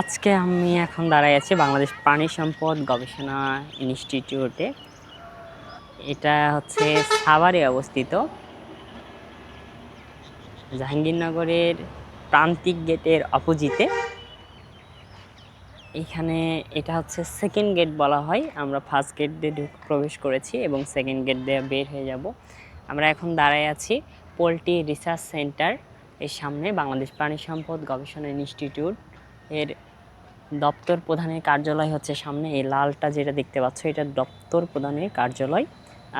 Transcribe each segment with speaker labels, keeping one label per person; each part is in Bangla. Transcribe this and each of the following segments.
Speaker 1: আজকে আমি এখন দাঁড়াই আছি বাংলাদেশ প্রাণী সম্পদ গবেষণা ইনস্টিটিউটে। এটা হচ্ছে সাভারে অবস্থিত। জাহাঙ্গীরনগরের প্রান্তিক গেটের অপোজিটে। এখানে এটা হচ্ছে সেকেন্ড গেট বলা হয়। আমরা ফার্স্ট গেট দিয়ে প্রবেশ করেছি এবং সেকেন্ড গেট দিয়ে বের হয়ে যাব। আমরা এখন দাঁড়াই আছি পোল্ট্রি রিসার্চ সেন্টার এর সামনে। বাংলাদেশ প্রাণী সম্পদ গবেষণা ইনস্টিটিউট এর দপ্তর প্রধানের কার্যালয় হচ্ছে সামনে। এই লালটা যেটা দেখতে পাচ্ছ এটা দপ্তর প্রধানের কার্যালয়।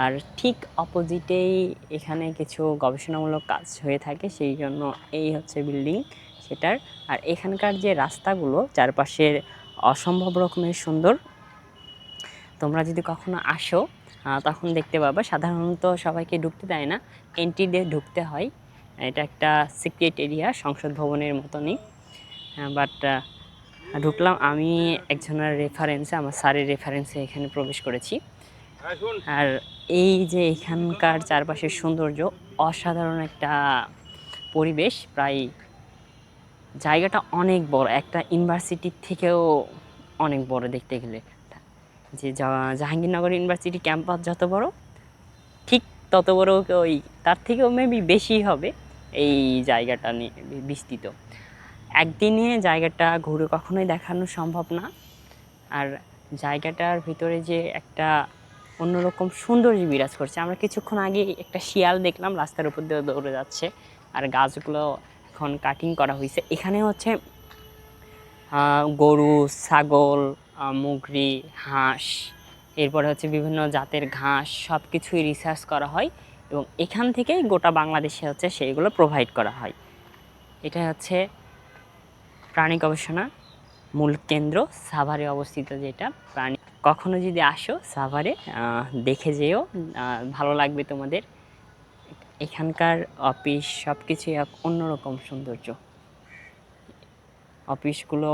Speaker 1: আর ঠিক অপোজিটেই এখানে কিছু গবেষণামূলক কাজ হয়ে থাকে, সেই জন্য এই হচ্ছে বিল্ডিং সেটার। আর এখানকার যে রাস্তাগুলো চারপাশের অসম্ভব রকমের সুন্দর। তোমরা যদি কখনো আসো তখন দেখতে পাবা। সাধারণত সবাইকে ঢুকতে দেয় না, এন্ট্রি দিয়ে ঢুকতে হয়। এটা একটা সিক্রেট এরিয়া, সংসদ ভবনের মতনই। বাট ঢুকলাম আমি একজনের রেফারেন্সে, আমার স্যারের রেফারেন্সে এখানে প্রবেশ করেছি। আর এই যে এখানকার চারপাশের সৌন্দর্য, অসাধারণ একটা পরিবেশ। প্রায় জায়গাটা অনেক বড়, একটা ইউনিভার্সিটির থেকেও অনেক বড় দেখতে গেলে। যে জাহাঙ্গীরনগর ইউনিভার্সিটি ক্যাম্পাস যত বড়, ঠিক তত বড় ওই তার থেকেও মেবি বেশি হবে এই জায়গাটা নিয়ে বিস্তৃত। একদিনে জায়গাটা ঘুরে কখনোই দেখানো সম্ভব না। আর জায়গাটার ভিতরে যে একটা অন্যরকম সৌন্দর্য বিরাজ করছে। আমরা কিছুক্ষণ আগে একটা শিয়াল দেখলাম রাস্তার উপর দিয়ে দৌড়ে যাচ্ছে। আর গাছগুলো এখন কাটিং করা হয়েছে। এখানে হচ্ছে গরু, ছাগল, মুগরি, হাঁস, এরপরে হচ্ছে বিভিন্ন জাতের ঘাস, সব কিছুই রিসার্চ করা হয় এবং এখান থেকেই গোটা বাংলাদেশে হচ্ছে সেইগুলো প্রোভাইড করা হয়। এটা হচ্ছে প্রাণী গবেষণা মূল কেন্দ্র সাভারে অবস্থিত। যেটা প্রাণী, কখনো যদি আসো সাভারে দেখে যেও, ভালো লাগবে তোমাদের। এখানকার অফিস সব কিছুই এক অন্যরকম সৌন্দর্য। অফিসগুলো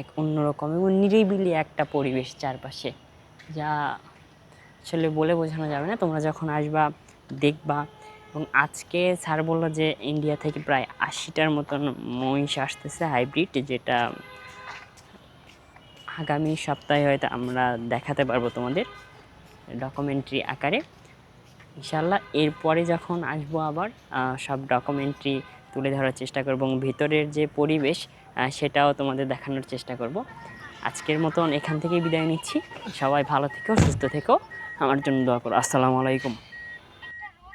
Speaker 1: এক অন্যরকম এবং নিরিবিলি একটা পরিবেশ চারপাশে, যা আসলে বলে বোঝানো যাবে না। তোমরা যখন আসবা দেখবা। এবং আজকে স্যার বললো যে ইন্ডিয়া থেকে প্রায় 80টার মতন মহিষ আসতেছে হাইব্রিড, যেটা আগামী সপ্তাহে হয়তো আমরা দেখাতে পারবো তোমাদের ডকুমেন্টারি আকারে ইনশাল্লাহ। এরপরে যখন আসবো আবার সব ডকুমেন্টারি তুলে ধরার চেষ্টা করব এবং ভিতরের যে পরিবেশ সেটাও তোমাদের দেখানোর চেষ্টা করব। আজকের মতন এখান থেকেই বিদায় নিচ্ছি। সবাই ভালো থেকো, সুস্থ থেকো, আমার জন্য দোয়া করো। আসসালামু আলাইকুম।